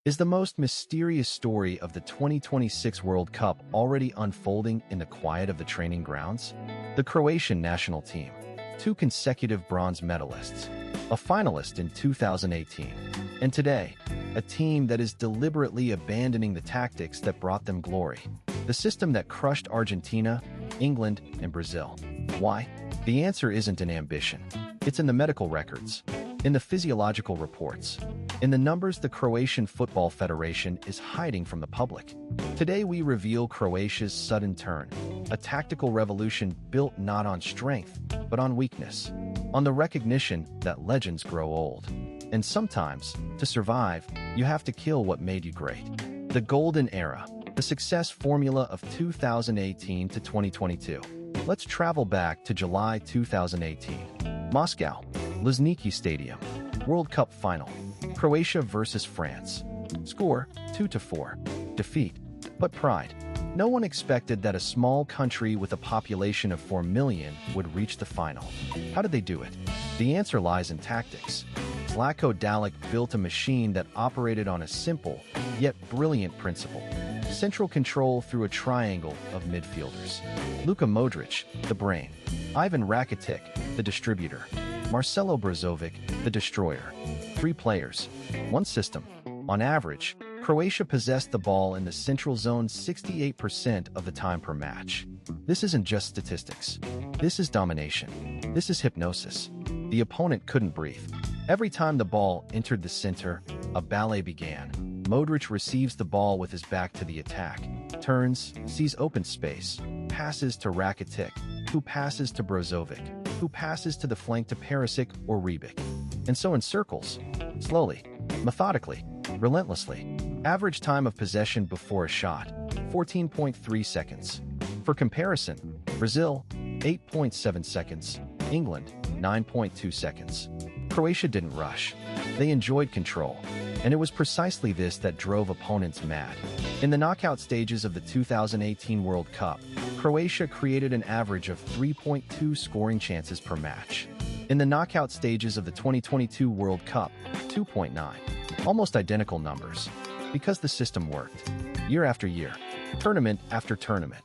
Is the most mysterious story of the 2026 World Cup already unfolding in the quiet of the training grounds? The Croatian national team, 2 consecutive bronze medalists, a finalist in 2018, and today, a team that is deliberately abandoning the tactics that brought them glory, the system that crushed Argentina, England, and Brazil. Why? The answer isn't in ambition. It's in the medical records, in the physiological reports, in the numbers the Croatian Football Federation is hiding from the public. Today we reveal Croatia's sudden turn, a tactical revolution built not on strength, but on weakness, on the recognition that legends grow old. And sometimes, to survive, you have to kill what made you great. The golden era, the success formula of 2018 to 2022. Let's travel back to July 2018. Moscow, Luzhniki Stadium, World Cup final. Croatia versus France. Score 2-4. Defeat, but pride. No one expected that a small country with a population of 4 million would reach the final. How did they do it? The answer lies in tactics. Zlatko Dalic built a machine that operated on a simple, yet brilliant principle. Central control through a triangle of midfielders. Luka Modric, the brain. Ivan Rakitic, the distributor. Marcelo Brozovic, the destroyer. 3 players, 1 system. On average, Croatia possessed the ball in the central zone 68% of the time per match. This isn't just statistics. This is domination. This is hypnosis. The opponent couldn't breathe. Every time the ball entered the center, a ballet began. Modric receives the ball with his back to the attack, turns, sees open space, passes to Rakitic, who passes to Brozovic, who passes to the flank to Perisic or Rebic. And so in circles, slowly, methodically, relentlessly. Average time of possession before a shot, 14.3 seconds. For comparison, Brazil, 8.7 seconds, England, 9.2 seconds. Croatia didn't rush. They enjoyed control. And it was precisely this that drove opponents mad. In the knockout stages of the 2018 World Cup, Croatia created an average of 3.2 scoring chances per match. In the knockout stages of the 2022 World Cup, 2.9. Almost identical numbers. Because the system worked. Year after year. Tournament after tournament.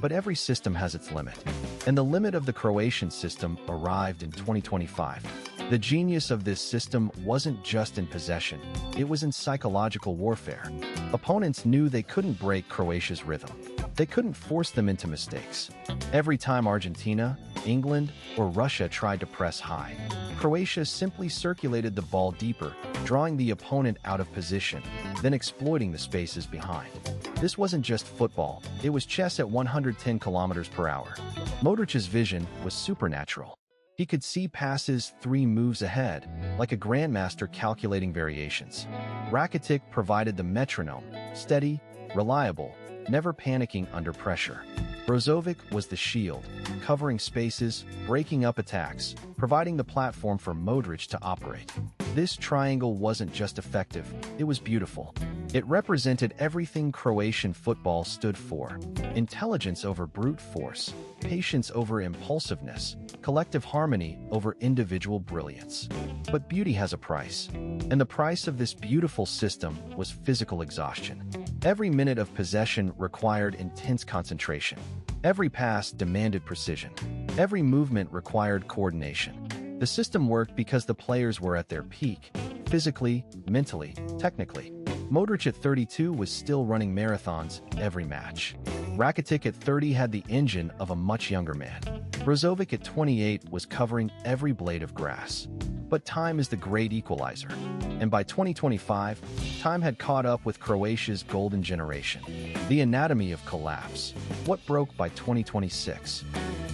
But every system has its limit. And the limit of the Croatian system arrived in 2025. The genius of this system wasn't just in possession, it was in psychological warfare. Opponents knew they couldn't break Croatia's rhythm. They couldn't force them into mistakes. Every time Argentina, England, or Russia tried to press high, Croatia simply circulated the ball deeper, drawing the opponent out of position, then exploiting the spaces behind. This wasn't just football, it was chess at 110 kilometers per hour. Modric's vision was supernatural. He could see passes 3 moves ahead, like a grandmaster calculating variations. Rakitic provided the metronome, steady, reliable, never panicking under pressure. Brozovic was the shield, covering spaces, breaking up attacks, providing the platform for Modric to operate. This triangle wasn't just effective, it was beautiful. It represented everything Croatian football stood for: intelligence over brute force, patience over impulsiveness, collective harmony over individual brilliance. But beauty has a price, and the price of this beautiful system was physical exhaustion. Every minute of possession required intense concentration. Every pass demanded precision. Every movement required coordination. The system worked because the players were at their peak, physically, mentally, technically. Modric at 32 was still running marathons every match. Rakitic at 30 had the engine of a much younger man. Brozovic at 28 was covering every blade of grass. But time is the great equalizer. And by 2025, time had caught up with Croatia's golden generation. The anatomy of collapse. What broke by 2026?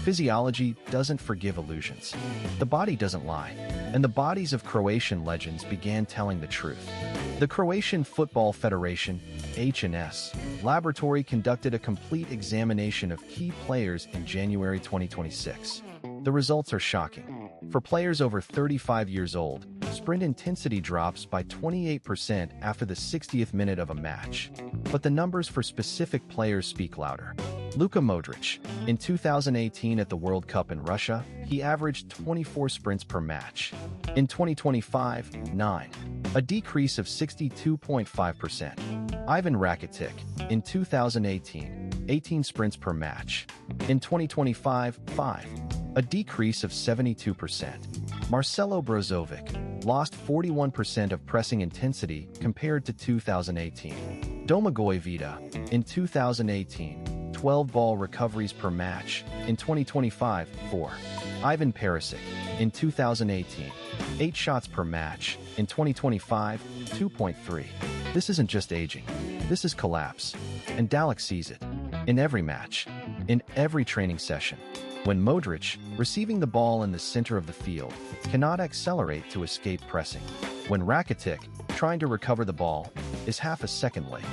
Physiology doesn't forgive illusions. The body doesn't lie. And the bodies of Croatian legends began telling the truth. The Croatian Football Federation, HNS, laboratory conducted a complete examination of key players in January 2026. The results are shocking. For players over 35 years old, sprint intensity drops by 28% after the 60th minute of a match. But the numbers for specific players speak louder. Luka Modric. In 2018 at the World Cup in Russia, he averaged 24 sprints per match. In 2025, 9. a decrease of 62.5%. Ivan Rakitic, in 2018, 18 sprints per match. In 2025, 5, a decrease of 72%. Marcelo Brozovic lost 41% of pressing intensity compared to 2018. Domagoj Vida, in 2018, 12 ball recoveries per match. In 2025, 4. Ivan Perisic, in 2018, 8 shots per match. In 2025, 2.3. This isn't just aging. This is collapse. And Dalek sees it. In every match. In every training session. When Modric, receiving the ball in the center of the field, cannot accelerate to escape pressing. When Rakitic, trying to recover the ball, is half a second late.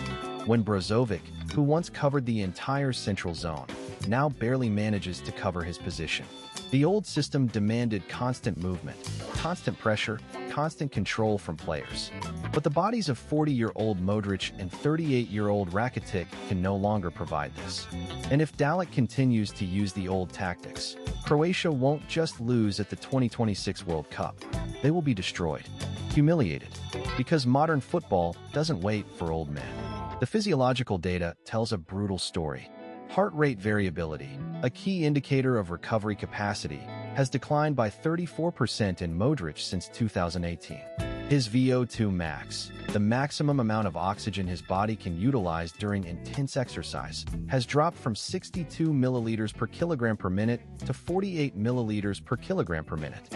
When Brozovic, who once covered the entire central zone, now barely manages to cover his position. The old system demanded constant movement, constant pressure, constant control from players. But the bodies of 40-year-old Modric and 38-year-old Rakitic can no longer provide this. And if Dalek continues to use the old tactics, Croatia won't just lose at the 2026 World Cup. They will be destroyed, humiliated, because modern football doesn't wait for old men. The physiological data tells a brutal story. Heart rate variability, a key indicator of recovery capacity, has declined by 34% in Modric since 2018. His VO2 max, the maximum amount of oxygen his body can utilize during intense exercise, has dropped from 62 milliliters per kilogram per minute to 48 milliliters per kilogram per minute.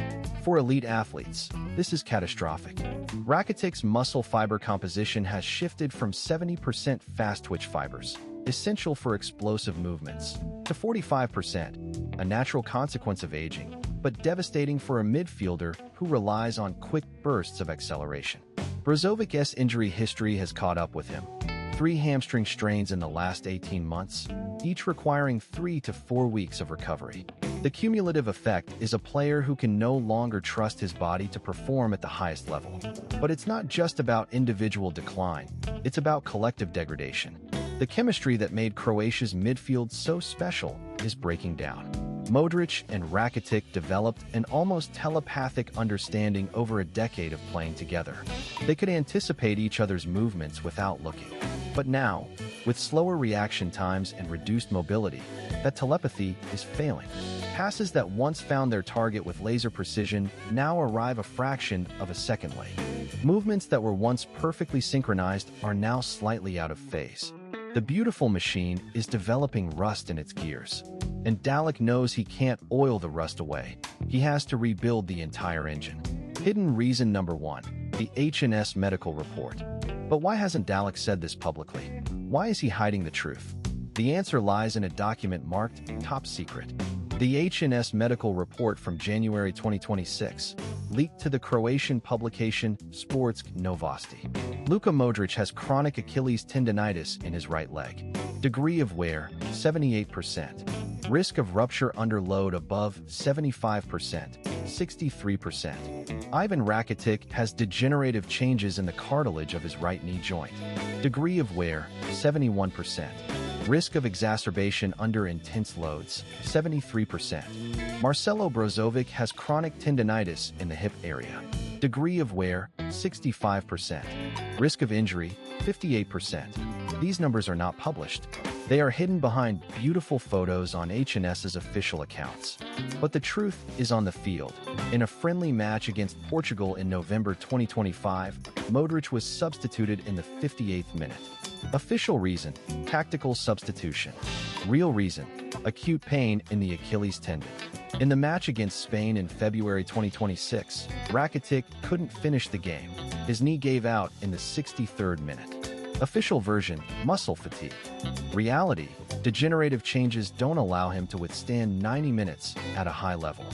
For elite athletes, this is catastrophic. Rakitic's muscle fiber composition has shifted from 70% fast-twitch fibers, essential for explosive movements, to 45%, a natural consequence of aging, but devastating for a midfielder who relies on quick bursts of acceleration. Brozovic's injury history has caught up with him. 3 hamstring strains in the last 18 months, each requiring 3 to 4 weeks of recovery. The cumulative effect is a player who can no longer trust his body to perform at the highest level. But it's not just about individual decline, it's about collective degradation. The chemistry that made Croatia's midfield so special is breaking down. Modric and Rakitic developed an almost telepathic understanding over a decade of playing together. They could anticipate each other's movements without looking. But now, with slower reaction times and reduced mobility, that telepathy is failing. Passes that once found their target with laser precision now arrive a fraction of a second late. Movements that were once perfectly synchronized are now slightly out of phase. The beautiful machine is developing rust in its gears. And Dalek knows he can't oil the rust away. He has to rebuild the entire engine. Hidden reason number 1, the HNS medical report. But why hasn't Dalek said this publicly? Why is he hiding the truth? The answer lies in a document marked Top Secret. The HNS medical report from January 2026, leaked to the Croatian publication Sportske Novosti. Luka Modric has chronic Achilles tendinitis in his right leg. Degree of wear, 78%. Risk of rupture under load above 75%, 63%. Ivan Rakitic has degenerative changes in the cartilage of his right knee joint. Degree of wear, 71%. Risk of exacerbation under intense loads, 73%. Marcelo Brozovic has chronic tendinitis in the hip area. Degree of wear, 65%. Risk of injury, 58%. These numbers are not published. They are hidden behind beautiful photos on HNS's official accounts. But the truth is on the field. In a friendly match against Portugal in November 2025, Modric was substituted in the 58th minute. Official reason, tactical substitution. Real reason, acute pain in the Achilles tendon. In the match against Spain in February 2026, Rakitic couldn't finish the game. His knee gave out in the 63rd minute. Official version, muscle fatigue. Reality, degenerative changes don't allow him to withstand 90 minutes at a high level.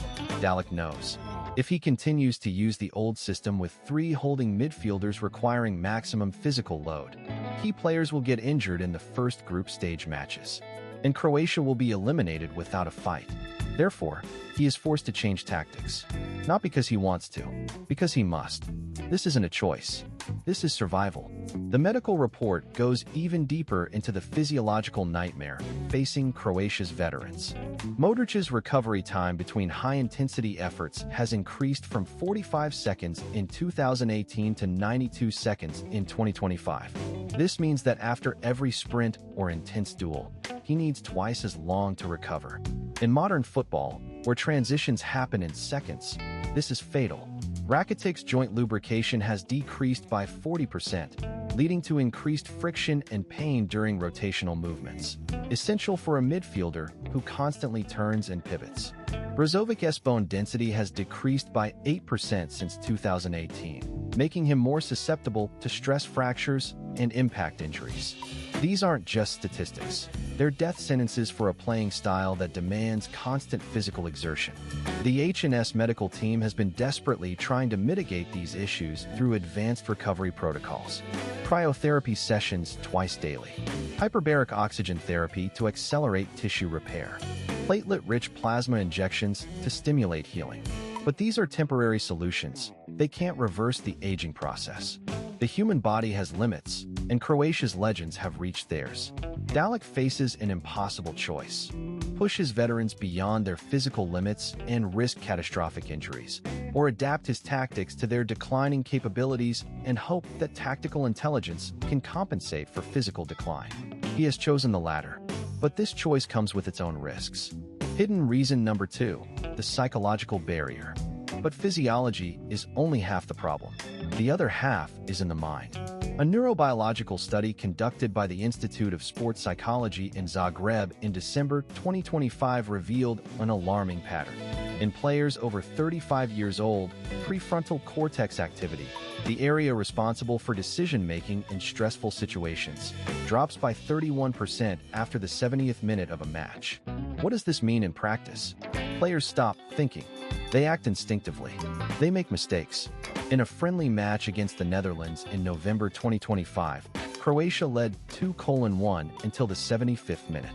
Dalek knows. If he continues to use the old system with 3 holding midfielders requiring maximum physical load, key players will get injured in the first group stage matches. And Croatia will be eliminated without a fight. Therefore, he is forced to change tactics. Not because he wants to, because he must. This isn't a choice. This is survival. The medical report goes even deeper into the physiological nightmare facing Croatia's veterans. Modric's recovery time between high-intensity efforts has increased from 45 seconds in 2018 to 92 seconds in 2025. This means that after every sprint or intense duel, he needs twice as long to recover. In modern football, where transitions happen in seconds, this is fatal. Rakitic's joint lubrication has decreased by 40%, leading to increased friction and pain during rotational movements, essential for a midfielder who constantly turns and pivots. Reasovic's bone density has decreased by 8% since 2018, making him more susceptible to stress fractures and impact injuries. These aren't just statistics. They're death sentences for a playing style that demands constant physical exertion. The H&S medical team has been desperately trying to mitigate these issues through advanced recovery protocols. Cryotherapy sessions twice daily. Hyperbaric oxygen therapy to accelerate tissue repair. Platelet-rich plasma injections to stimulate healing. But these are temporary solutions. They can't reverse the aging process. The human body has limits, and Croatia's legends have reached theirs. Dalic faces an impossible choice: push his veterans beyond their physical limits and risk catastrophic injuries, or adapt his tactics to their declining capabilities and hope that tactical intelligence can compensate for physical decline. He has chosen the latter, but this choice comes with its own risks. Hidden reason number 2, the psychological barrier. But physiology is only half the problem. The other half is in the mind. A neurobiological study conducted by the Institute of Sports Psychology in Zagreb in December 2025 revealed an alarming pattern. In players over 35 years old, prefrontal cortex activity, the area responsible for decision-making in stressful situations, drops by 31% after the 70th minute of a match. What does this mean in practice? Players stop thinking. They act instinctively. They make mistakes. In a friendly match against the Netherlands in November 2025, Croatia led 2-1 until the 75th minute.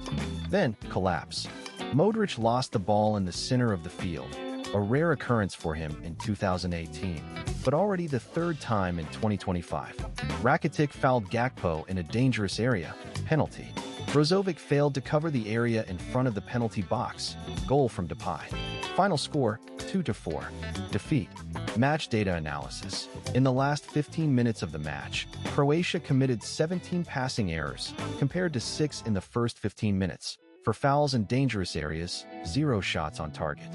Then, collapse. Modric lost the ball in the center of the field, a rare occurrence for him in 2018, but already the third time in 2025. Rakitic fouled Gakpo in a dangerous area, penalty. Brozovic failed to cover the area in front of the penalty box, goal from Depay. Final score, 2-4. Defeat. Match data analysis. In the last 15 minutes of the match, Croatia committed 17 passing errors, compared to 6 in the first 15 minutes. For fouls in dangerous areas, 0 shots on target.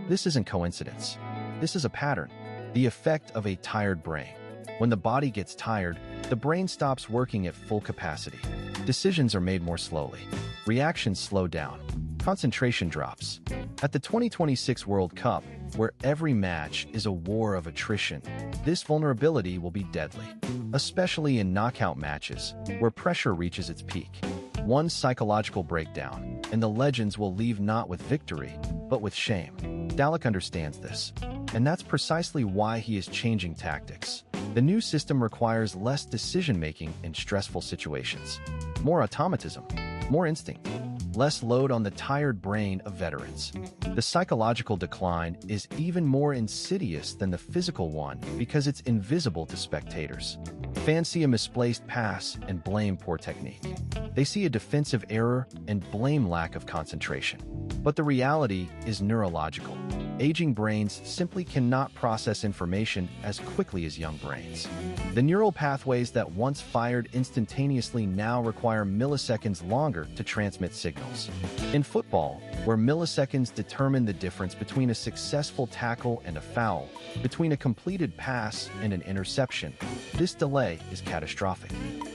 This isn't coincidence. This is a pattern, the effect of a tired brain. When the body gets tired, the brain stops working at full capacity. Decisions are made more slowly. Reactions slow down. Concentration drops. At the 2026 World Cup, where every match is a war of attrition, this vulnerability will be deadly, especially in knockout matches, where pressure reaches its peak. One psychological breakdown, and the legends will leave not with victory, but with shame. Dalic understands this, and that's precisely why he is changing tactics. The new system requires less decision-making in stressful situations. More automatism, more instinct, less load on the tired brain of veterans. The psychological decline is even more insidious than the physical one because it's invisible to spectators. Fans see a misplaced pass and blame poor technique. They see a defensive error and blame lack of concentration. But the reality is neurological. Aging brains simply cannot process information as quickly as young brains. The neural pathways that once fired instantaneously now require milliseconds longer to transmit signals. In football, where milliseconds determine the difference between a successful tackle and a foul, between a completed pass and an interception, this delay is catastrophic.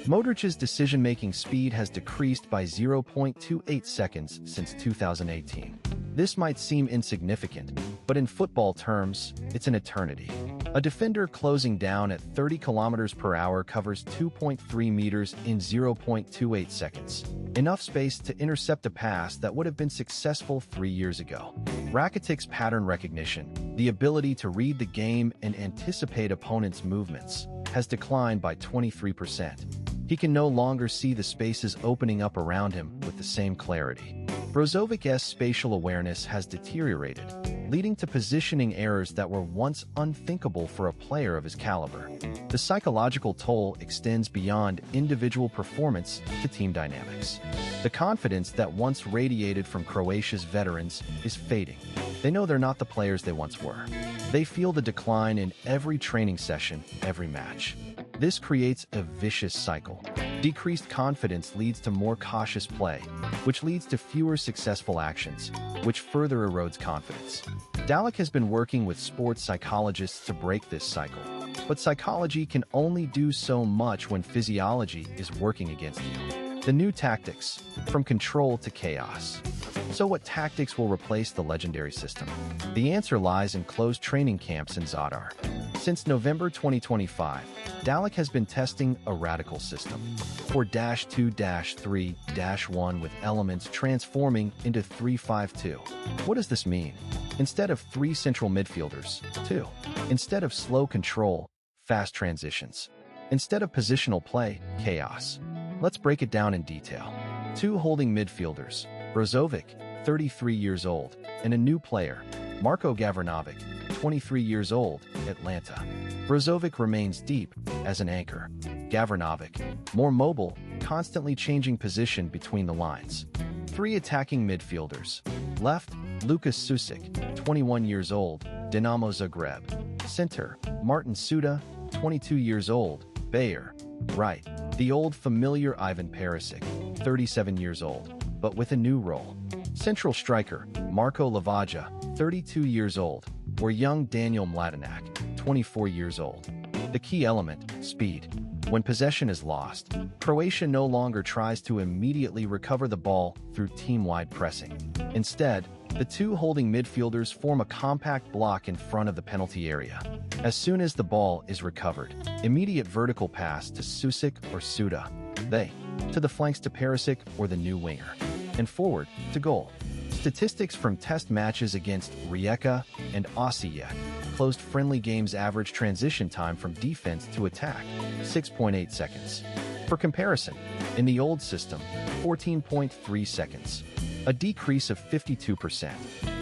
Modric's decision-making speed has decreased by 0.28 seconds since 2018. This might seem insignificant, but in football terms, it's an eternity. A defender closing down at 30 kilometers per hour covers 2.3 meters in 0.28 seconds, enough space to intercept a pass that would have been successful 3 years ago. Rakitic's pattern recognition, the ability to read the game and anticipate opponents' movements, has declined by 23%. He can no longer see the spaces opening up around him with the same clarity. Brozovic's spatial awareness has deteriorated, leading to positioning errors that were once unthinkable for a player of his caliber. The psychological toll extends beyond individual performance to team dynamics. The confidence that once radiated from Croatia's veterans is fading. They know they're not the players they once were. They feel the decline in every training session, every match. This creates a vicious cycle. Decreased confidence leads to more cautious play, which leads to fewer successful actions, which further erodes confidence. Dalic has been working with sports psychologists to break this cycle, but psychology can only do so much when physiology is working against you. The new tactics, from control to chaos. So what tactics will replace the legendary system? The answer lies in closed training camps in Zadar. Since November 2025, Dalic has been testing a radical system, 4-2-3-1 with elements transforming into 3-5-2. What does this mean? Instead of 3 central midfielders, 2. Instead of slow control, fast transitions. Instead of positional play, chaos. Let's break it down in detail. 2 holding midfielders, Brozovic, 33 years old, and a new player, Marko Gavranovic, 23 years old, Atlanta. Brozovic remains deep as an anchor. Gavranovic, more mobile, constantly changing position between the lines. 3 attacking midfielders. Left, Lukas Susic, 21 years old, Dinamo Zagreb. Center, Martin Suda, 22 years old, Bayer. Right, the old familiar Ivan Perisic, 37 years old, but with a new role. Central striker, Marko Lavaja, 32 years old, or young Daniel Mladenovic, 24 years old. The key element, speed. When possession is lost, Croatia no longer tries to immediately recover the ball through team-wide pressing. Instead, the 2 holding midfielders form a compact block in front of the penalty area. As soon as the ball is recovered, immediate vertical pass to Susic or Suda. They, to the flanks to Perisic or the new winger. And forward to goal. Statistics from test matches against Rijeka and Osijek. Closed friendly games average transition time from defense to attack, 6.8 seconds. For comparison, in the old system, 14.3 seconds. A decrease of 52%.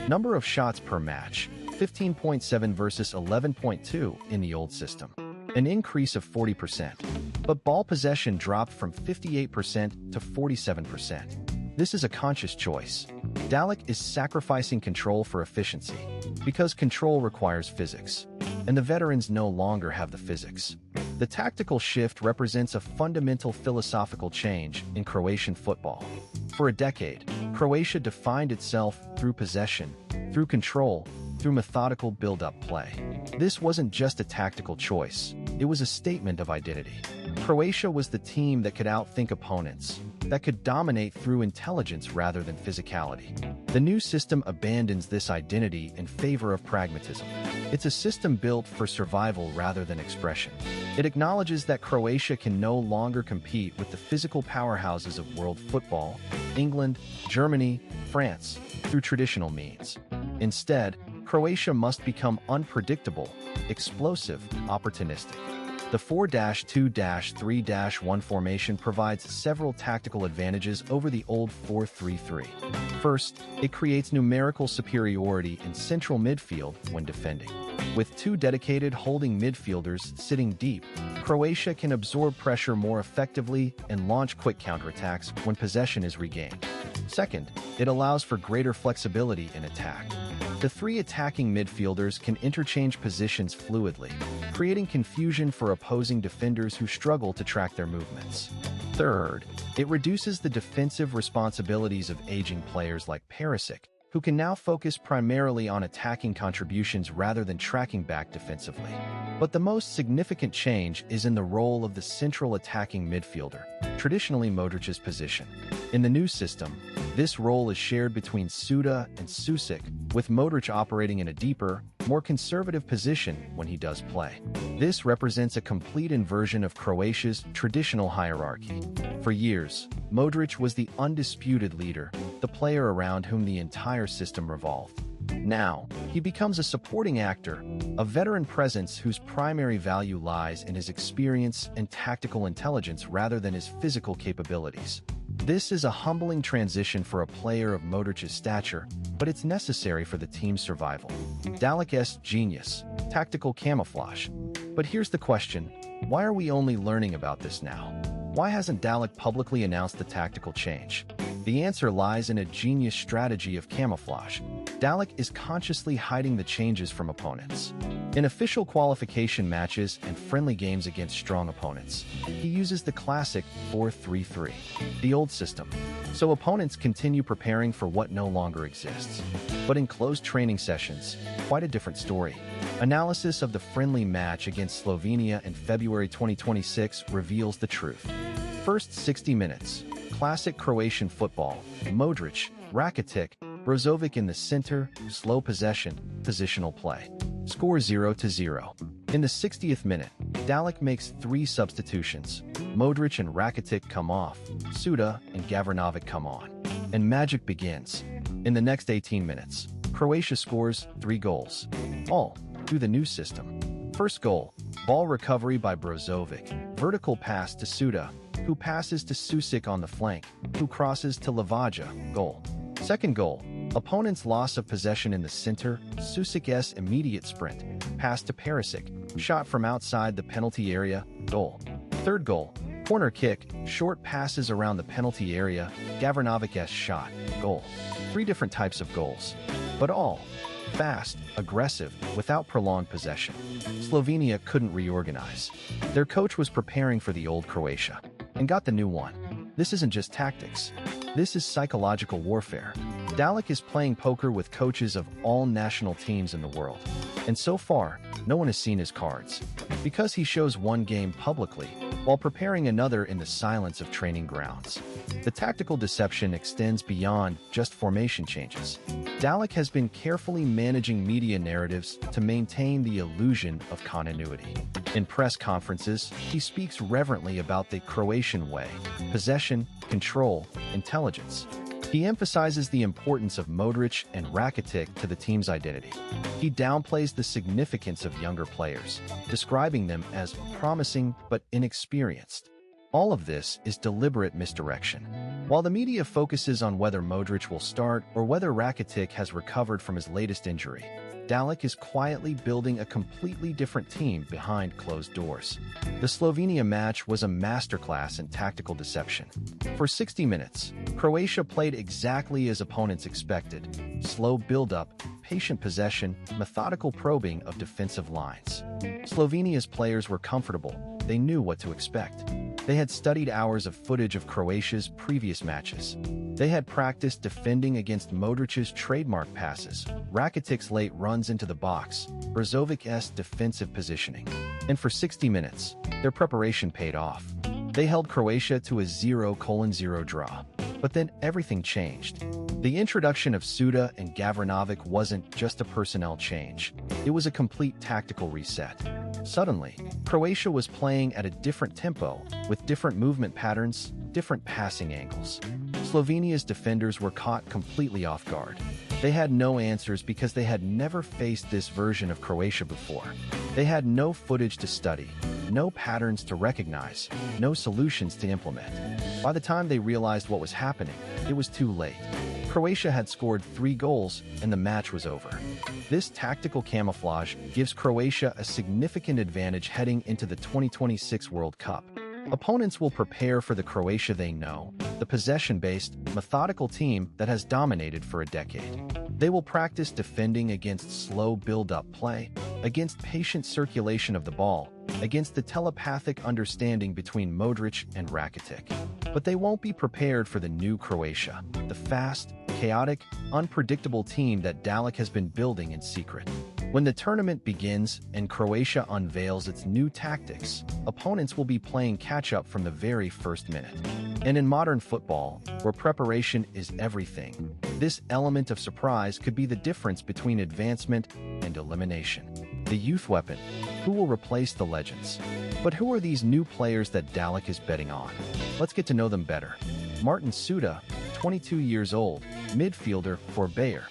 Number of shots per match, 15.7 versus 11.2 in the old system. An increase of 40%. But ball possession dropped from 58% to 47%. This is a conscious choice. Dalic is sacrificing control for efficiency, because control requires physics, and the veterans no longer have the physics. The tactical shift represents a fundamental philosophical change in Croatian football. For a decade, Croatia defined itself through possession, through control, through methodical build-up play. This wasn't just a tactical choice, it was a statement of identity. Croatia was the team that could outthink opponents, that could dominate through intelligence rather than physicality. The new system abandons this identity in favor of pragmatism. It's a system built for survival rather than expression. It acknowledges that Croatia can no longer compete with the physical powerhouses of world football, England, Germany, France, through traditional means. Instead, Croatia must become unpredictable, explosive, opportunistic. The 4-2-3-1 formation provides several tactical advantages over the old 4-3-3. First, it creates numerical superiority in central midfield when defending. With 2 dedicated holding midfielders sitting deep, Croatia can absorb pressure more effectively and launch quick counterattacks when possession is regained. Second, it allows for greater flexibility in attack. The 3 attacking midfielders can interchange positions fluidly, creating confusion for opposing defenders who struggle to track their movements. Third, it reduces the defensive responsibilities of aging players like Perisic, who can now focus primarily on attacking contributions rather than tracking back defensively. But the most significant change is in the role of the central attacking midfielder, traditionally Modric's position. In the new system, this role is shared between Suda and Susic, with Modric operating in a deeper, more conservative position when he does play. This represents a complete inversion of Croatia's traditional hierarchy. For years, Modric was the undisputed leader, the player around whom the entire system revolved. Now, he becomes a supporting actor, a veteran presence whose primary value lies in his experience and tactical intelligence rather than his physical capabilities. This is a humbling transition for a player of Modric's stature, but it's necessary for the team's survival. Dalik's genius, tactical camouflage. But here's the question, why are we only learning about this now? Why hasn't Dalik publicly announced the tactical change? The answer lies in a genius strategy of camouflage. Dalik is consciously hiding the changes from opponents. In official qualification matches and friendly games against strong opponents, he uses the classic 4-3-3, the old system, so opponents continue preparing for what no longer exists. But in closed training sessions, quite a different story. Analysis of the friendly match against Slovenia in February 2026 reveals the truth. First 60 minutes, classic Croatian football, Modric, Rakitic, Brozovic in the center, slow possession, positional play. Score 0-0. In the 60th minute, Dalik makes 3 substitutions. Modric and Rakitic come off, Suda and Gavranovic come on. And magic begins. In the next 18 minutes, Croatia scores 3 goals. All through the new system. First goal, ball recovery by Brozovic, vertical pass to Suda, who passes to Susic on the flank, who crosses to Lavaja, goal. Second goal, opponent's loss of possession in the center, Susic's immediate sprint, pass to Perisic, shot from outside the penalty area, goal. Third goal, corner kick, short passes around the penalty area, Gavranovic's shot, goal. 3 different types of goals, but all fast, aggressive, without prolonged possession. Slovenia couldn't reorganize. Their coach was preparing for the old Croatia, and got the new one. This isn't just tactics. This is psychological warfare. Dalik is playing poker with coaches of all national teams in the world. And so far, no one has seen his cards. Because he shows one game publicly, while preparing another in the silence of training grounds. The tactical deception extends beyond just formation changes. Dalik has been carefully managing media narratives to maintain the illusion of continuity. In press conferences, he speaks reverently about the Croatian way, possession, control, intelligence. He emphasizes the importance of Modric and Rakitic to the team's identity. He downplays the significance of younger players, describing them as promising but inexperienced. All of this is deliberate misdirection. While the media focuses on whether Modric will start or whether Rakitic has recovered from his latest injury, Dalik is quietly building a completely different team behind closed doors. The Slovenia match was a masterclass in tactical deception. For 60 minutes, Croatia played exactly as opponents expected. Slow build-up, patient possession, methodical probing of defensive lines. Slovenia's players were comfortable. They knew what to expect. They had studied hours of footage of Croatia's previous matches. They had practiced defending against Modric's trademark passes, Rakitic's late runs into the box, Brozovic's defensive positioning. And for 60 minutes, their preparation paid off. They held Croatia to a 0-0 draw. But then everything changed. The introduction of Suda and Gavranovic wasn't just a personnel change. It was a complete tactical reset. Suddenly, Croatia was playing at a different tempo, with different movement patterns, different passing angles. Slovenia's defenders were caught completely off guard. They had no answers because they had never faced this version of Croatia before. They had no footage to study, no patterns to recognize, no solutions to implement. By the time they realized what was happening, it was too late. Croatia had scored 3 goals and the match was over. This tactical camouflage gives Croatia a significant advantage heading into the 2026 World Cup. Opponents will prepare for the Croatia they know, the possession-based, methodical team that has dominated for a decade. They will practice defending against slow build-up play, against patient circulation of the ball, against the telepathic understanding between Modric and Rakitic. But they won't be prepared for the new Croatia, the fast, chaotic, unpredictable team that Dalik has been building in secret. When the tournament begins and Croatia unveils its new tactics, opponents will be playing catch-up from the very first minute. And in modern football, where preparation is everything, this element of surprise could be the difference between advancement and elimination. The youth weapon, who will replace the legends? But who are these new players that Dalik is betting on? Let's get to know them better. Martin Suda, 22 years old, midfielder for Bayer.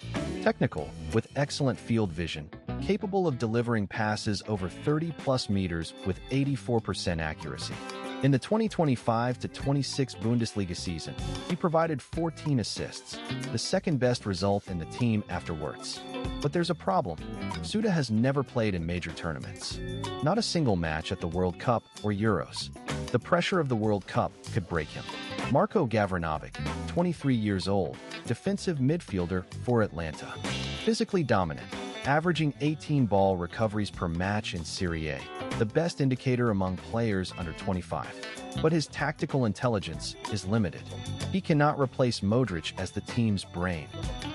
Technical, with excellent field vision, capable of delivering passes over 30-plus meters with 84% accuracy. In the 2025-26 Bundesliga season, he provided 14 assists, the second-best result in the team after Wirtz. But there's a problem. Suda has never played in major tournaments. Not a single match at the World Cup or Euros. The pressure of the World Cup could break him. Marko Gavranovic, 23 years old, defensive midfielder for Atlanta. Physically dominant, averaging 18 ball recoveries per match in Serie A, the best indicator among players under 25. But his tactical intelligence is limited. He cannot replace Modric as the team's brain.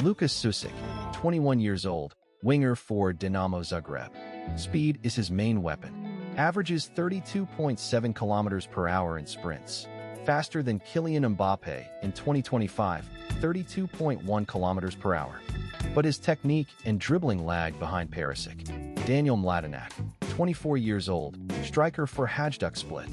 Lukas Susic, 21 years old, winger for Dinamo Zagreb. Speed is his main weapon. Averages 32.7 kilometers per hour in sprints. Faster than Kylian Mbappe in 2025, 32.1 kilometers per hour. But his technique and dribbling lag behind Perisic. Daniel Mladenovic, 24 years old, striker for Hajduk Split.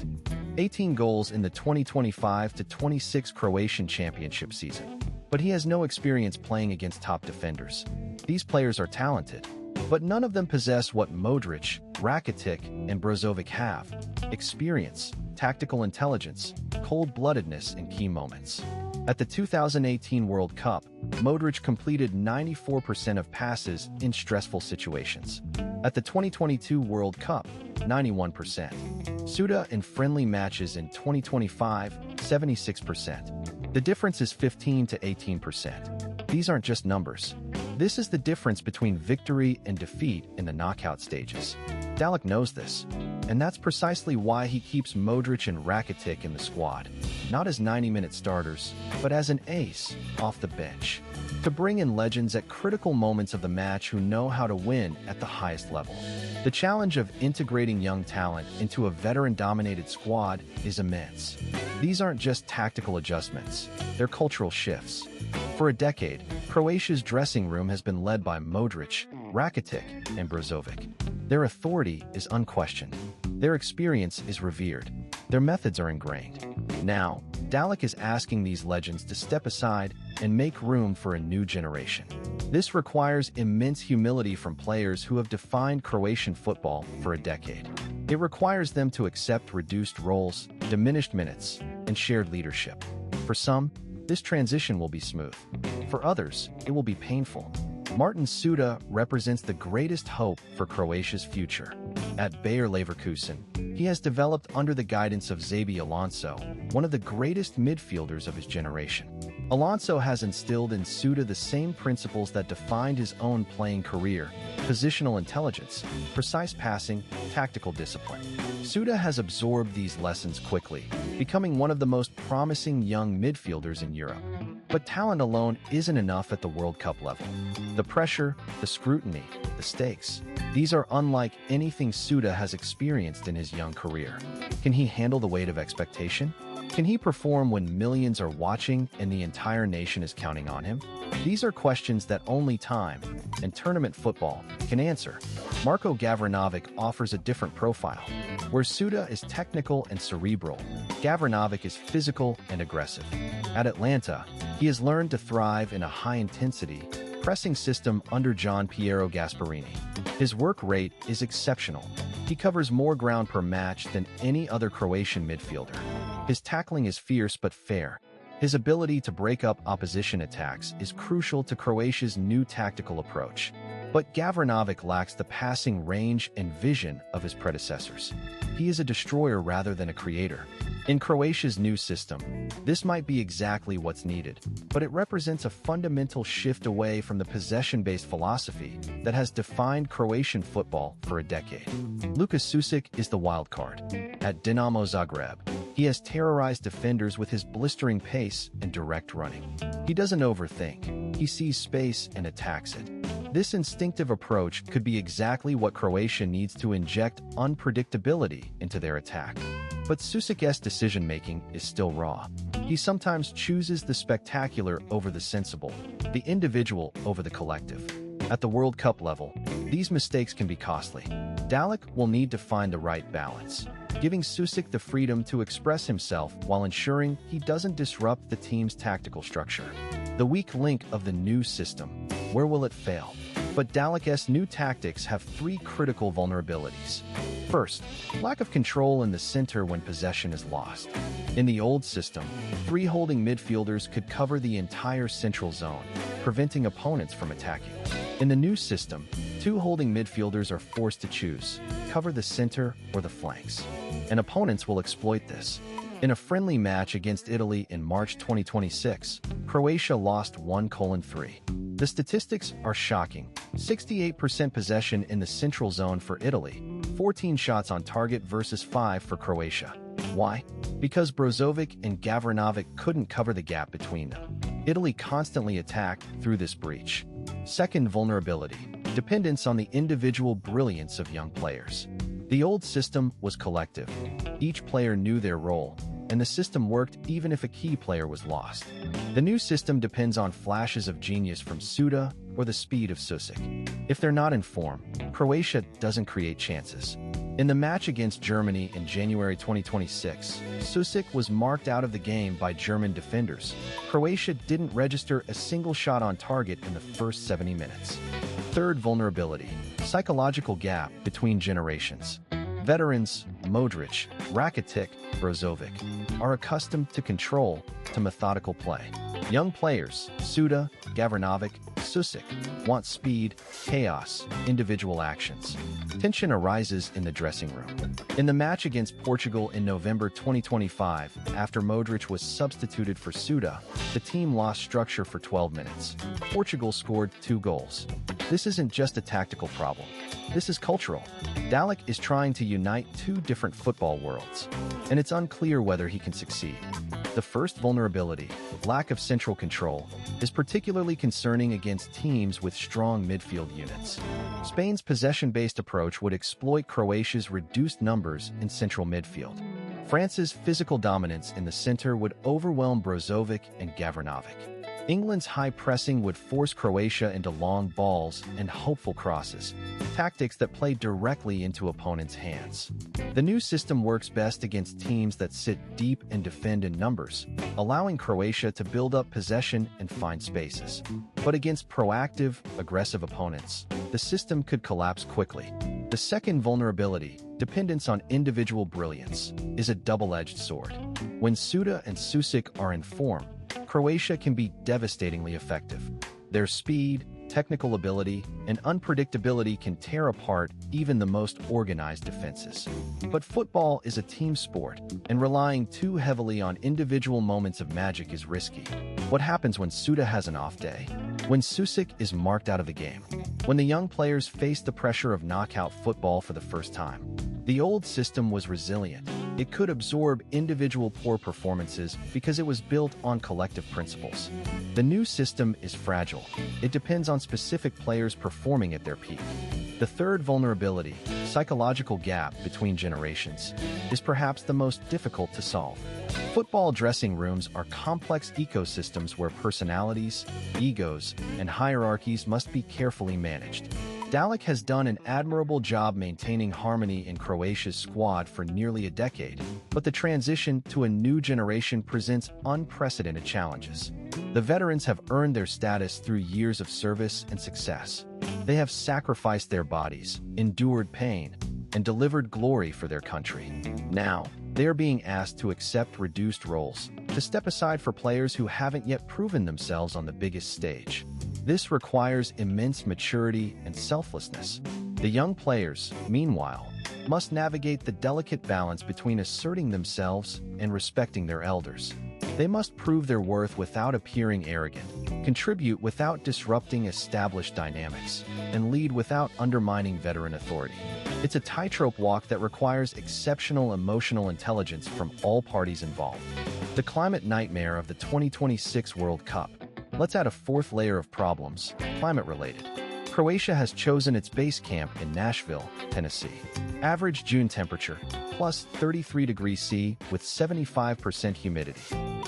18 goals in the 2025-26 Croatian championship season. But he has no experience playing against top defenders. These players are talented, but none of them possess what Modric, Rakitic, and Brozovic have: experience, tactical intelligence, cold-bloodedness in key moments. At the 2018 World Cup, Modric completed 94% of passes in stressful situations. At the 2022 World Cup, 91%. Suda in friendly matches in 2025, 76%. The difference is 15 to 18%. These aren't just numbers. This is the difference between victory and defeat in the knockout stages. Dalek knows this, and that's precisely why he keeps Modric and Rakitic in the squad, not as 90-minute starters, but as an ace off the bench, to bring in legends at critical moments of the match who know how to win at the highest level. The challenge of integrating young talent into a veteran-dominated squad is immense. These aren't just tactical adjustments, they're cultural shifts. For a decade, Croatia's dressing room has been led by Modric, Rakitic, and Brozovic. Their authority is unquestioned. Their experience is revered. Their methods are ingrained. Now, Dalek is asking these legends to step aside and make room for a new generation. This requires immense humility from players who have defined Croatian football for a decade. It requires them to accept reduced roles, diminished minutes, and shared leadership. For some, this transition will be smooth. For others, it will be painful. Martin Suda represents the greatest hope for Croatia's future. At Bayer Leverkusen, he has developed under the guidance of Xabi Alonso, one of the greatest midfielders of his generation. Alonso has instilled in Suda the same principles that defined his own playing career: positional intelligence, precise passing, tactical discipline. Suda has absorbed these lessons quickly, becoming one of the most promising young midfielders in Europe. But talent alone isn't enough at the World Cup level. The pressure, the scrutiny, the stakes, these are unlike anything Suda has experienced in his young career. Can he handle the weight of expectation? Can he perform when millions are watching and the entire nation is counting on him? These are questions that only time and tournament football can answer. Marko Gavranovic offers a different profile. Where Suda is technical and cerebral, Gavranovic is physical and aggressive. At Atlanta, he has learned to thrive in a high-intensity, pressing system under Gian Piero Gasperini. His work rate is exceptional. He covers more ground per match than any other Croatian midfielder. His tackling is fierce but fair. His ability to break up opposition attacks is crucial to Croatia's new tactical approach. But Gavranovic lacks the passing range and vision of his predecessors. He is a destroyer rather than a creator. In Croatia's new system, this might be exactly what's needed, but it represents a fundamental shift away from the possession-based philosophy that has defined Croatian football for a decade. Lukas Susic is the wild card. At Dinamo Zagreb, he has terrorized defenders with his blistering pace and direct running. He doesn't overthink. He sees space and attacks it. This instinctive approach could be exactly what Croatia needs to inject unpredictability into their attack. But Susic's decision-making is still raw. He sometimes chooses the spectacular over the sensible, the individual over the collective. At the World Cup level, these mistakes can be costly. Dalek will need to find the right balance, giving Susic the freedom to express himself while ensuring he doesn't disrupt the team's tactical structure. The weak link of the new system. Where will it fail? But Dalek's new tactics have three critical vulnerabilities. First, lack of control in the center when possession is lost. In the old system, 3 holding midfielders could cover the entire central zone, preventing opponents from attacking. In the new system, 2 holding midfielders are forced to choose, cover the center or the flanks. And opponents will exploit this. In a friendly match against Italy in March 2026, Croatia lost 1-3. The statistics are shocking. 68% possession in the central zone for Italy, 14 shots on target versus 5 for Croatia. Why? Because Brozovic and Gavranovic couldn't cover the gap between them. Italy constantly attacked through this breach. Second vulnerability, dependence on the individual brilliance of young players. The old system was collective. Each player knew their role, and the system worked even if a key player was lost. The new system depends on flashes of genius from Suda or the speed of Susic. If they're not in form, Croatia doesn't create chances. In the match against Germany in January 2026, Susic was marked out of the game by German defenders. Croatia didn't register a single shot on target in the first 70 minutes. Third vulnerability, psychological gap between generations. Veterans, Modric, Rakitic, Brozovic, are accustomed to control, to methodical play. Young players, Suda, Gavranovic, Susic, want speed, chaos, individual actions. Tension arises in the dressing room. In the match against Portugal in November 2025, after Modric was substituted for Suda, the team lost structure for 12 minutes. Portugal scored 2 goals. This isn't just a tactical problem. This is cultural. Dalek is trying to unite 2 different football worlds, and it's unclear whether he can succeed. The first vulnerability, lack of central control, is particularly concerning against teams with strong midfield units. Spain's possession-based approach would exploit Croatia's reduced numbers in central midfield. France's physical dominance in the center would overwhelm Brozovic and Gavranovic. England's high pressing would force Croatia into long balls and hopeful crosses, tactics that play directly into opponents' hands. The new system works best against teams that sit deep and defend in numbers, allowing Croatia to build up possession and find spaces. But against proactive, aggressive opponents, the system could collapse quickly. The second vulnerability, dependence on individual brilliance, is a double-edged sword. When Suda and Susic are in form, Croatia can be devastatingly effective. Their speed, technical ability, and unpredictability can tear apart even the most organized defenses. But football is a team sport, and relying too heavily on individual moments of magic is risky. What happens when Suda has an off day? When Susic is marked out of the game? When the young players face the pressure of knockout football for the first time? The old system was resilient. It could absorb individual poor performances because it was built on collective principles. The new system is fragile. It depends on specific players performing at their peak. The third vulnerability, psychological gap between generations, is perhaps the most difficult to solve. Football dressing rooms are complex ecosystems where personalities, egos, and hierarchies must be carefully managed. Dalek has done an admirable job maintaining harmony in Croatia's squad for nearly a decade, but the transition to a new generation presents unprecedented challenges. The veterans have earned their status through years of service and success. They have sacrificed their bodies, endured pain, and delivered glory for their country. Now, they are being asked to accept reduced roles, to step aside for players who haven't yet proven themselves on the biggest stage. This requires immense maturity and selflessness. The young players, meanwhile, must navigate the delicate balance between asserting themselves and respecting their elders. They must prove their worth without appearing arrogant, contribute without disrupting established dynamics, and lead without undermining veteran authority. It's a tightrope walk that requires exceptional emotional intelligence from all parties involved. The climate nightmare of the 2026 World Cup. Let's add a fourth layer of problems, climate-related. Croatia has chosen its base camp in Nashville, Tennessee. Average June temperature, plus 33 degrees C with 75% humidity.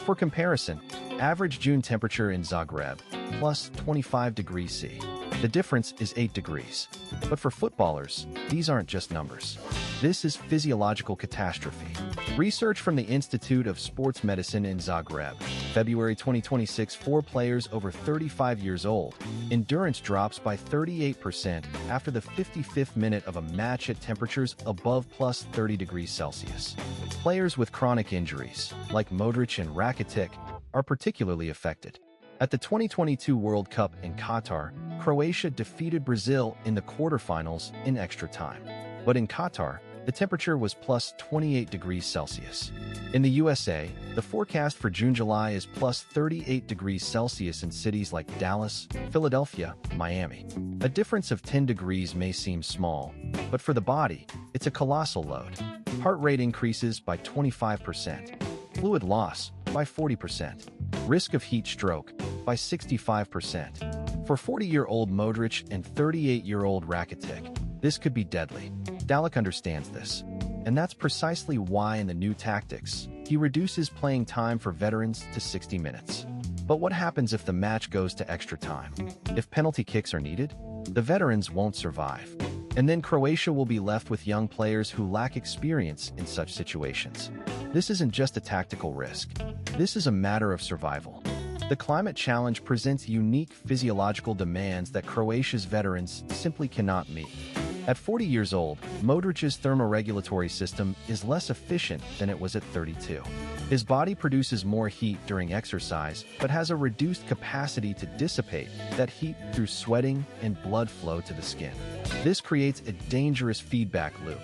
For comparison, average June temperature in Zagreb, plus 25 degrees C. The difference is 8 degrees. But for footballers, these aren't just numbers. This is physiological catastrophe. Research from the Institute of Sports Medicine in Zagreb, February 2026, 4 players over 35 years old. Endurance drops by 38% after the 55th minute of a match at temperatures above plus 30 degrees Celsius. Players with chronic injuries, like Modric and Rakitic, are particularly affected. At the 2022 World Cup in Qatar, Croatia defeated Brazil in the quarterfinals in extra time. But in Qatar, the temperature was plus 28 degrees Celsius. In the USA, the forecast for June-July is plus 38 degrees Celsius in cities like Dallas, Philadelphia, Miami. A difference of 10 degrees may seem small, but for the body, it's a colossal load. Heart rate increases by 25%, fluid loss by 40%, risk of heat stroke by 65%. For 40-year-old Modric and 38-year-old Rakitic, this could be deadly. Dalek understands this, and that's precisely why in the new tactics, he reduces playing time for veterans to 60 minutes. But what happens if the match goes to extra time? If penalty kicks are needed, the veterans won't survive. And then Croatia will be left with young players who lack experience in such situations. This isn't just a tactical risk. This is a matter of survival. The climate challenge presents unique physiological demands that Croatia's veterans simply cannot meet. At 40 years old, Modric's thermoregulatory system is less efficient than it was at 32. His body produces more heat during exercise, but has a reduced capacity to dissipate that heat through sweating and blood flow to the skin. This creates a dangerous feedback loop.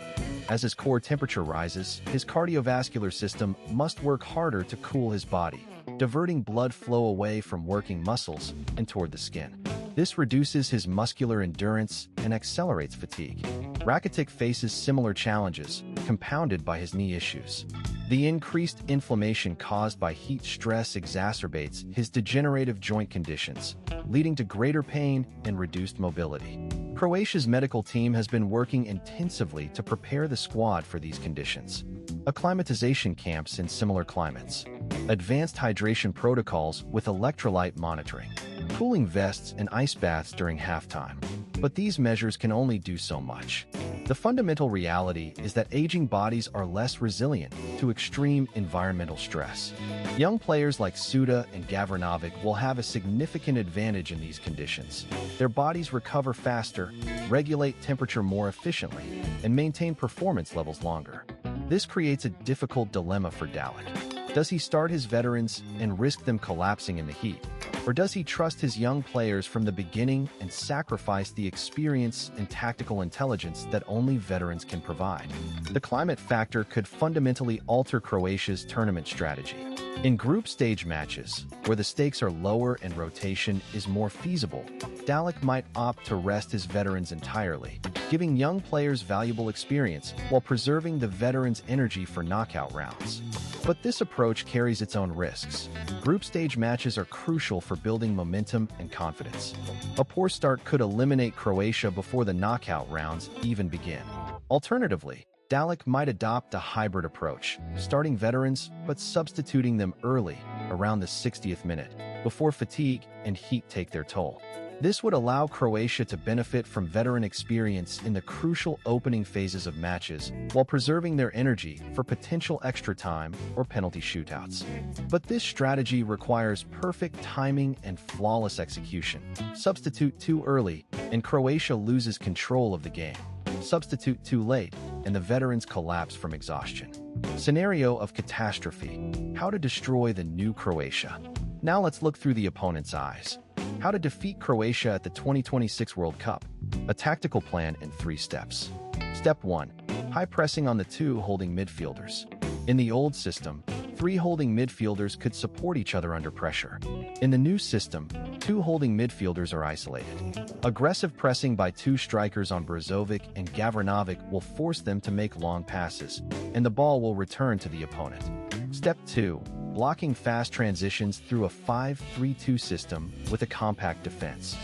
As his core temperature rises, his cardiovascular system must work harder to cool his body, diverting blood flow away from working muscles and toward the skin. This reduces his muscular endurance and accelerates fatigue. Rakitic faces similar challenges, compounded by his knee issues. The increased inflammation caused by heat stress exacerbates his degenerative joint conditions, leading to greater pain and reduced mobility. Croatia's medical team has been working intensively to prepare the squad for these conditions. Acclimatization camps in similar climates, advanced hydration protocols with electrolyte monitoring, cooling vests and ice baths during halftime. But these measures can only do so much. The fundamental reality is that aging bodies are less resilient to extreme environmental stress. Young players like Suda and Gavranovic will have a significant advantage in these conditions. Their bodies recover faster, regulate temperature more efficiently, and maintain performance levels longer. This creates a difficult dilemma for Dalek. Does he start his veterans and risk them collapsing in the heat? Or does he trust his young players from the beginning and sacrifice the experience and tactical intelligence that only veterans can provide? The climate factor could fundamentally alter Croatia's tournament strategy. In group stage matches, where the stakes are lower and rotation is more feasible, Dalek might opt to rest his veterans entirely, giving young players valuable experience while preserving the veterans' energy for knockout rounds. But this approach carries its own risks. Group stage matches are crucial for building momentum and confidence. A poor start could eliminate Croatia before the knockout rounds even begin. Alternatively, Dalek might adopt a hybrid approach, starting veterans but substituting them early, around the 60th minute, before fatigue and heat take their toll. This would allow Croatia to benefit from veteran experience in the crucial opening phases of matches while preserving their energy for potential extra time or penalty shootouts. But this strategy requires perfect timing and flawless execution. Substitute too early, and Croatia loses control of the game. Substitute too late, and the veterans collapse from exhaustion. Scenario of catastrophe: how to destroy the new Croatia. Now let's look through the opponent's eyes. How to defeat Croatia at the 2026 World Cup. A tactical plan in 3 steps. Step 1. High pressing on the 2 holding midfielders. In the old system, 3 holding midfielders could support each other under pressure. In the new system, 2 holding midfielders are isolated. Aggressive pressing by 2 strikers on Brozovic and Gavranovic will force them to make long passes, and the ball will return to the opponent. Step 2. Blocking fast transitions through a 5-3-2 system with a compact defense.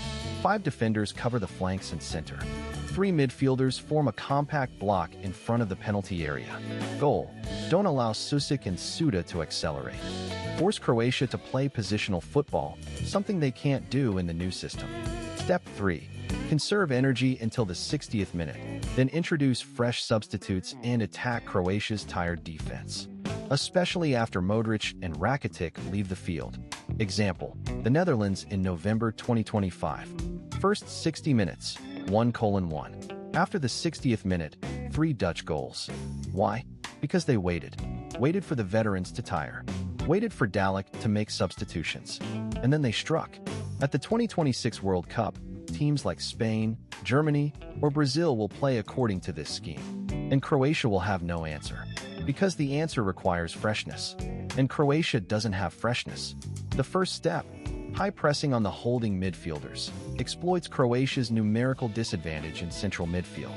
5 defenders cover the flanks and center. 3 midfielders form a compact block in front of the penalty area. Goal: don't allow Susic and Suda to accelerate. Force Croatia to play positional football, something they can't do in the new system. Step 3. Conserve energy until the 60th minute, then introduce fresh substitutes and attack Croatia's tired defense. especially after Modric and Rakitic leave the field. Example, the Netherlands in November 2025. First 60 minutes, 1:1. After the 60th minute, 3 Dutch goals. Why? Because they waited. Waited for the veterans to tire. Waited for Dalek to make substitutions. And then they struck. At the 2026 World Cup, teams like Spain, Germany, or Brazil will play according to this scheme. And Croatia will have no answer. Because the answer requires freshness. And Croatia doesn't have freshness. The first step, high pressing on the holding midfielders, exploits Croatia's numerical disadvantage in central midfield.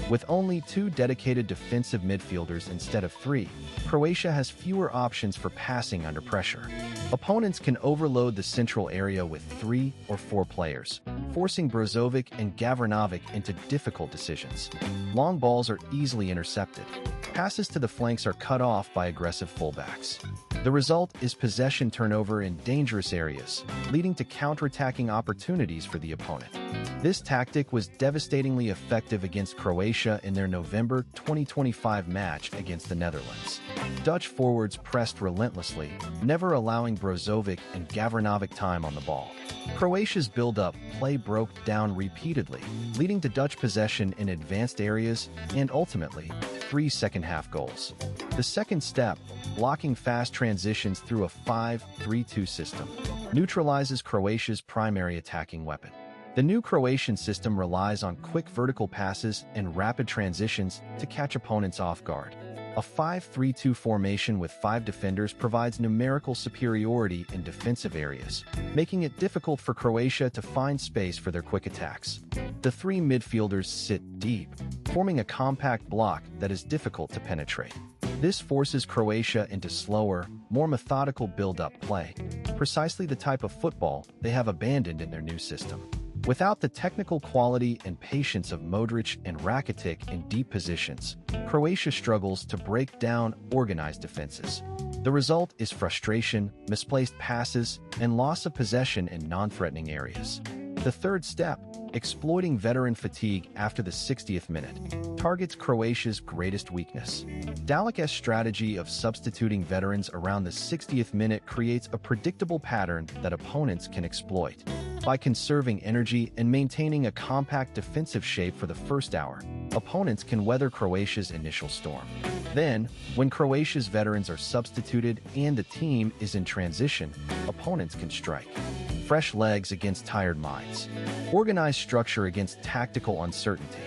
With only 2 dedicated defensive midfielders instead of 3, Croatia has fewer options for passing under pressure. Opponents can overload the central area with 3 or 4 players, forcing Brozovic and Gavranovic into difficult decisions. Long balls are easily intercepted. Passes to the flanks are cut off by aggressive fullbacks. The result is possession turnover in dangerous areas, leading to counterattacking opportunities for the opponent. This tactic was devastatingly effective against Croatia in their November 2025 match against the Netherlands. Dutch forwards pressed relentlessly, never allowing Brozovic and Gavranovic time on the ball. Croatia's build-up play broke down repeatedly, leading to Dutch possession in advanced areas and, ultimately, 3 second-half goals. The second step, blocking fast transitions through a 5-3-2 system, neutralizes Croatia's primary attacking weapon. The new Croatian system relies on quick vertical passes and rapid transitions to catch opponents off guard. A 5-3-2 formation with 5 defenders provides numerical superiority in defensive areas, making it difficult for Croatia to find space for their quick attacks. The 3 midfielders sit deep, forming a compact block that is difficult to penetrate. This forces Croatia into slower, more methodical build-up play, precisely the type of football they have abandoned in their new system. Without the technical quality and patience of Modric and Rakitic in deep positions, Croatia struggles to break down organized defenses. The result is frustration, misplaced passes, and loss of possession in non-threatening areas. The third step, exploiting veteran fatigue after the 60th minute, targets Croatia's greatest weakness. Dalik's strategy of substituting veterans around the 60th minute creates a predictable pattern that opponents can exploit. By conserving energy and maintaining a compact defensive shape for the first hour, opponents can weather Croatia's initial storm. Then, when Croatia's veterans are substituted and the team is in transition, opponents can strike. Fresh legs against tired minds. Organized structure against tactical uncertainty.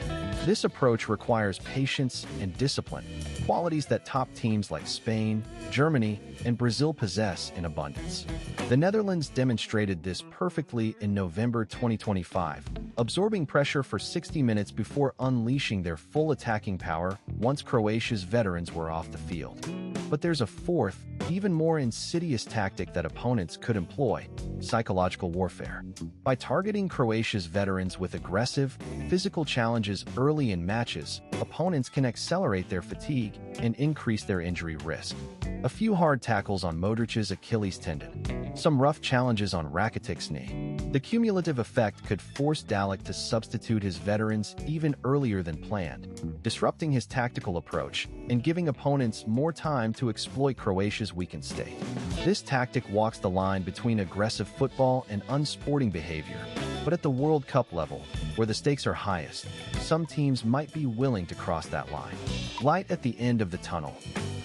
This approach requires patience and discipline, qualities that top teams like Spain, Germany, and Brazil possess in abundance. The Netherlands demonstrated this perfectly in November 2025, absorbing pressure for 60 minutes before unleashing their full attacking power once Croatia's veterans were off the field. But there's a fourth, even more insidious tactic that opponents could employ: psychological warfare. By targeting Croatia's veterans with aggressive, physical challenges early in matches, opponents can accelerate their fatigue and increase their injury risk. A few hard tackles on Modric's Achilles tendon. Some rough challenges on Rakitic's knee. The cumulative effect could force Dalek to substitute his veterans even earlier than planned, disrupting his tactical approach and giving opponents more time to exploit Croatia's weakened state. This tactic walks the line between aggressive football and unsporting behavior, but at the World Cup level, where the stakes are highest, some teams might be willing to cross that line. Light at the end of the tunnel.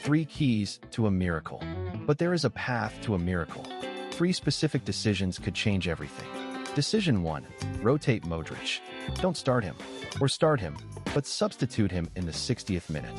3 keys to a miracle. But there is a path to a miracle. 3 specific decisions could change everything. Decision 1. Rotate Modric. Don't start him, or start him, but substitute him in the 60th minute.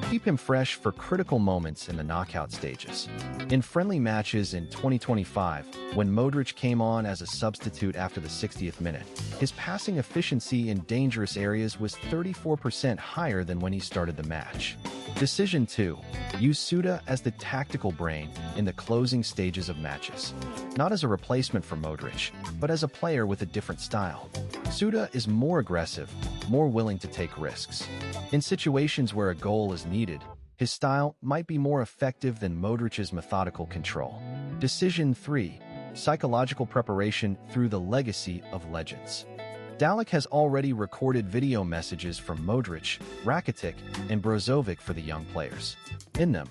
Keep him fresh for critical moments in the knockout stages. In friendly matches in 2025, when Modric came on as a substitute after the 60th minute, his passing efficiency in dangerous areas was 34% higher than when he started the match. Decision 2. Use Suda as the tactical brain in the closing stages of matches. Not as a replacement for Modric, but as a player with a different style. Suda is more aggressive, more willing to take risks. In situations where a goal is needed, his style might be more effective than Modric's methodical control. Decision 3. Psychological preparation through the legacy of legends. Dalek has already recorded video messages from Modric, Rakitic, and Brozovic for the young players. In them,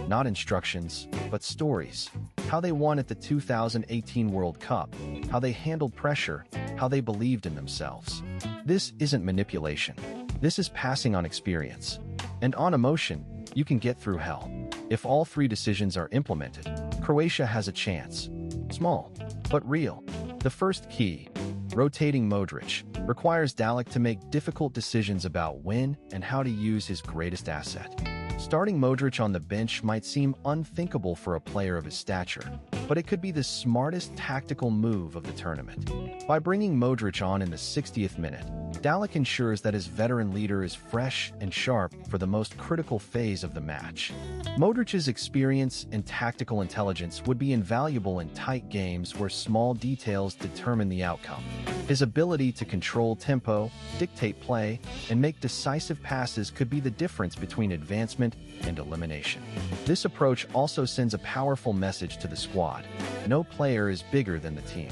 Not instructions, but stories. How they won at the 2018 World Cup, how they handled pressure, how they believed in themselves. This isn't manipulation. This is passing on experience. And on emotion, you can get through hell. If all three decisions are implemented, Croatia has a chance. Small, but real. The first key, rotating Modric, requires Dalek to make difficult decisions about when and how to use his greatest asset. Starting Modric on the bench might seem unthinkable for a player of his stature, but it could be the smartest tactical move of the tournament. By bringing Modric on in the 60th minute, Dalek ensures that his veteran leader is fresh and sharp for the most critical phase of the match. Modric's experience and tactical intelligence would be invaluable in tight games where small details determine the outcome. His ability to control tempo, dictate play, and make decisive passes could be the difference between advancement and elimination. This approach also sends a powerful message to the squad. No player is bigger than the team.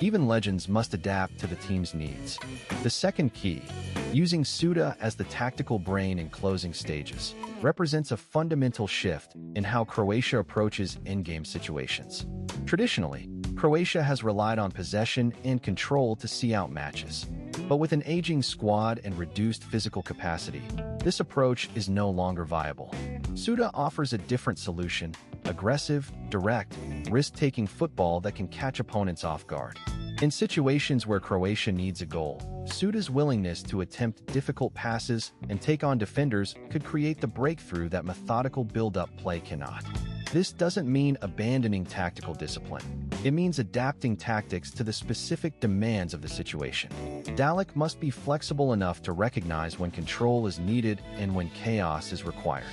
Even legends must adapt to the team's needs. The second key, using Suda as the tactical brain in closing stages, represents a fundamental shift in how Croatia approaches in-game situations. Traditionally, Croatia has relied on possession and control to see out matches. But with an aging squad and reduced physical capacity, this approach is no longer viable. Suda offers a different solution: aggressive, direct, risk-taking football that can catch opponents off guard. In situations where Croatia needs a goal, Suda's willingness to attempt difficult passes and take on defenders could create the breakthrough that methodical build-up play cannot. This doesn't mean abandoning tactical discipline. It means adapting tactics to the specific demands of the situation. Dalek must be flexible enough to recognize when control is needed and when chaos is required.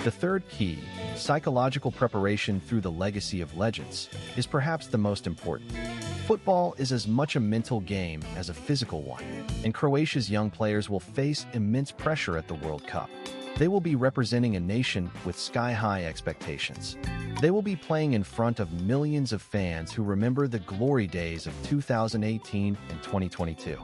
The third key, psychological preparation through the legacy of legends, is perhaps the most important. Football is as much a mental game as a physical one, and Croatia's young players will face immense pressure at the World Cup. They will be representing a nation with sky-high expectations. They will be playing in front of millions of fans who remember the glory days of 2018 and 2022.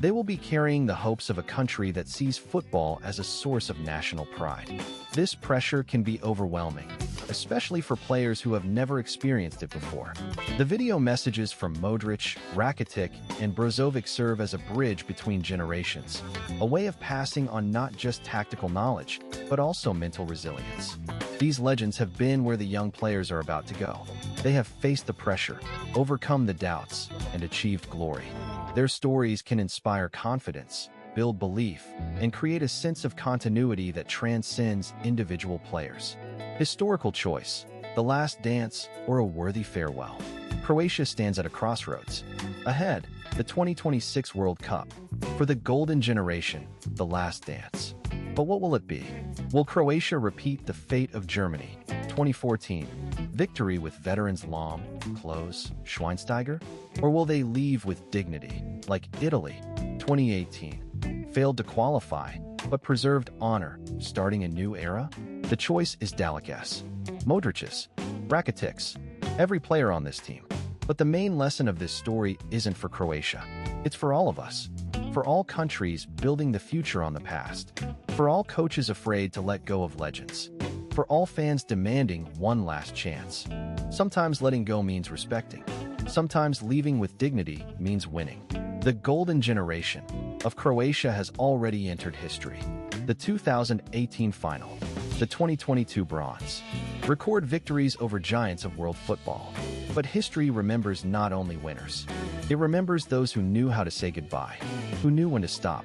They will be carrying the hopes of a country that sees football as a source of national pride. This pressure can be overwhelming, especially for players who have never experienced it before. The video messages from Modric, Rakitic, and Brozovic serve as a bridge between generations, a way of passing on not just tactical knowledge, but also mental resilience. These legends have been where the young players are about to go. They have faced the pressure, overcome the doubts, and achieved glory. Their stories can inspire confidence, build belief, and create a sense of continuity that transcends individual players. Historical choice, the last dance, or a worthy farewell. Croatia stands at a crossroads. Ahead, the 2026 World Cup. For the golden generation, the last dance. But what will it be? Will Croatia repeat the fate of Germany, 2014, victory with veterans Lahm, Klose, Schweinsteiger? Or will they leave with dignity, like Italy, 2018, failed to qualify, but preserved honor, starting a new era? The choice is Dalek's, Modric's, Rakitic's, every player on this team. But the main lesson of this story isn't for Croatia. It's for all of us. For all countries building the future on the past. For all coaches afraid to let go of legends. For all fans demanding one last chance. Sometimes letting go means respecting. Sometimes leaving with dignity means winning. The golden generation of Croatia has already entered history. The 2018 final. The 2022 bronze. Record victories over giants of world football. But history remembers not only winners. It remembers those who knew how to say goodbye, who knew when to stop,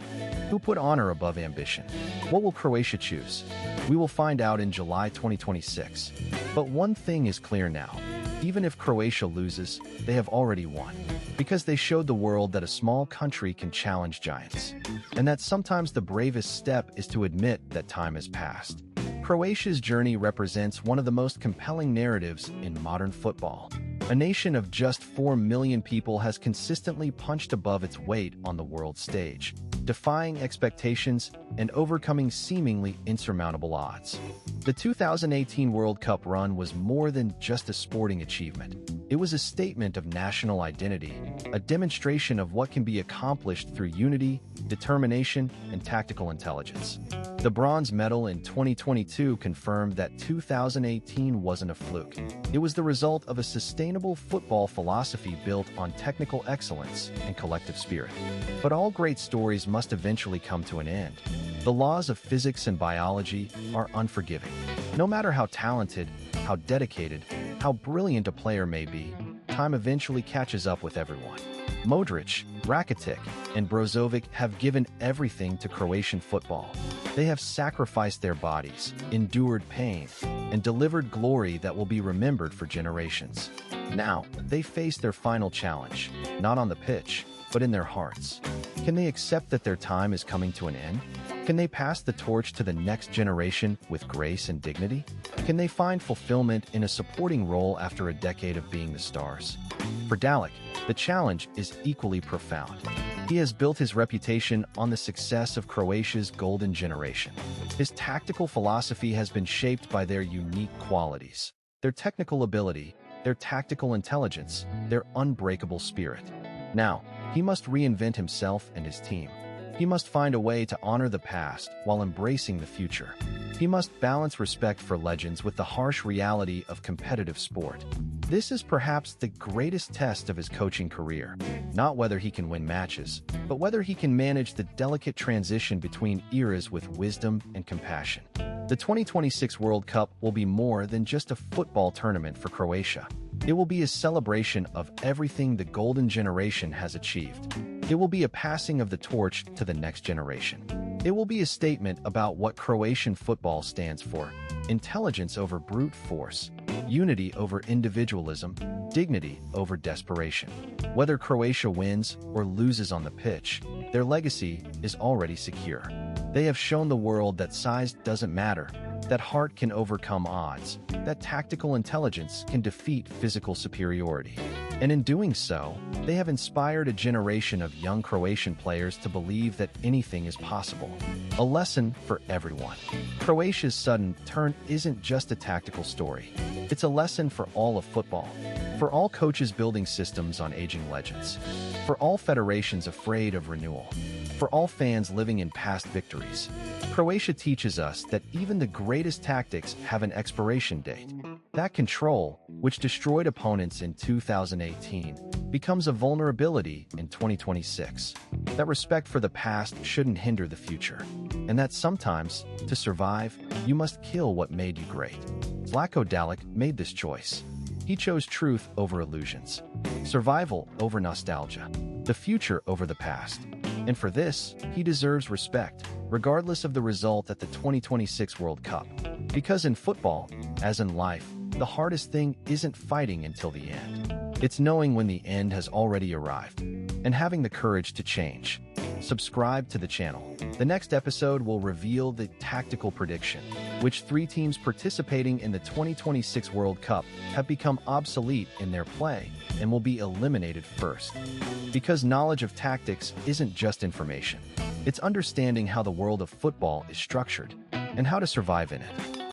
who put honor above ambition. What will Croatia choose? We will find out in July 2026. But one thing is clear now. Even if Croatia loses, they have already won. Because they showed the world that a small country can challenge giants. And that sometimes the bravest step is to admit that time has passed. Croatia's journey represents one of the most compelling narratives in modern football. A nation of just 4 million people has consistently punched above its weight on the world stage, defying expectations and overcoming seemingly insurmountable odds. The 2018 World Cup run was more than just a sporting achievement. It was a statement of national identity, a demonstration of what can be accomplished through unity, determination, and tactical intelligence. The bronze medal in 2022 confirmed that 2018 wasn't a fluke. It was the result of a sustainable football philosophy built on technical excellence and collective spirit. But all great stories must eventually come to an end. The laws of physics and biology are unforgiving. No matter how talented, how dedicated, how brilliant a player may be, time eventually catches up with everyone. Modric, Rakitic, and Brozovic have given everything to Croatian football. They have sacrificed their bodies, endured pain, and delivered glory that will be remembered for generations. Now, they face their final challenge, not on the pitch, but in their hearts. Can they accept that their time is coming to an end? Can they pass the torch to the next generation with grace and dignity? Can they find fulfillment in a supporting role after a decade of being the stars? For Dalek, the challenge is equally profound. He has built his reputation on the success of Croatia's golden generation. His tactical philosophy has been shaped by their unique qualities, their technical ability, their tactical intelligence, their unbreakable spirit. Now, he must reinvent himself and his team. He must find a way to honor the past while embracing the future. He must balance respect for legends with the harsh reality of competitive sport. This is perhaps the greatest test of his coaching career. Not whether he can win matches, but whether he can manage the delicate transition between eras with wisdom and compassion. The 2026 World Cup will be more than just a football tournament for Croatia. It will be a celebration of everything the golden generation has achieved. It will be a passing of the torch to the next generation. It will be a statement about what Croatian football stands for: intelligence over brute force, unity over individualism, dignity over desperation. Whether Croatia wins or loses on the pitch, their legacy is already secure. They have shown the world that size doesn't matter, that heart can overcome odds, that tactical intelligence can defeat physical superiority. And in doing so, they have inspired a generation of young Croatian players to believe that anything is possible. A lesson for everyone. Croatia's sudden turn isn't just a tactical story. It's a lesson for all of football, for all coaches building systems on aging legends, for all federations afraid of renewal, for all fans living in past victories. Croatia teaches us that even the greatest tactics have an expiration date. That control, which destroyed opponents in 2018, becomes a vulnerability in 2026. That respect for the past shouldn't hinder the future. And that sometimes, to survive, you must kill what made you great. Zlatko Dalic made this choice. He chose truth over illusions, survival over nostalgia, the future over the past. And for this, he deserves respect, regardless of the result at the 2026 World Cup. Because in football, as in life, the hardest thing isn't fighting until the end. It's knowing when the end has already arrived, and having the courage to change. Subscribe to the channel. The next episode will reveal the tactical prediction, which 3 teams participating in the 2026 World Cup have become obsolete in their play and will be eliminated first. Because knowledge of tactics isn't just information. It's understanding how the world of football is structured and how to survive in it.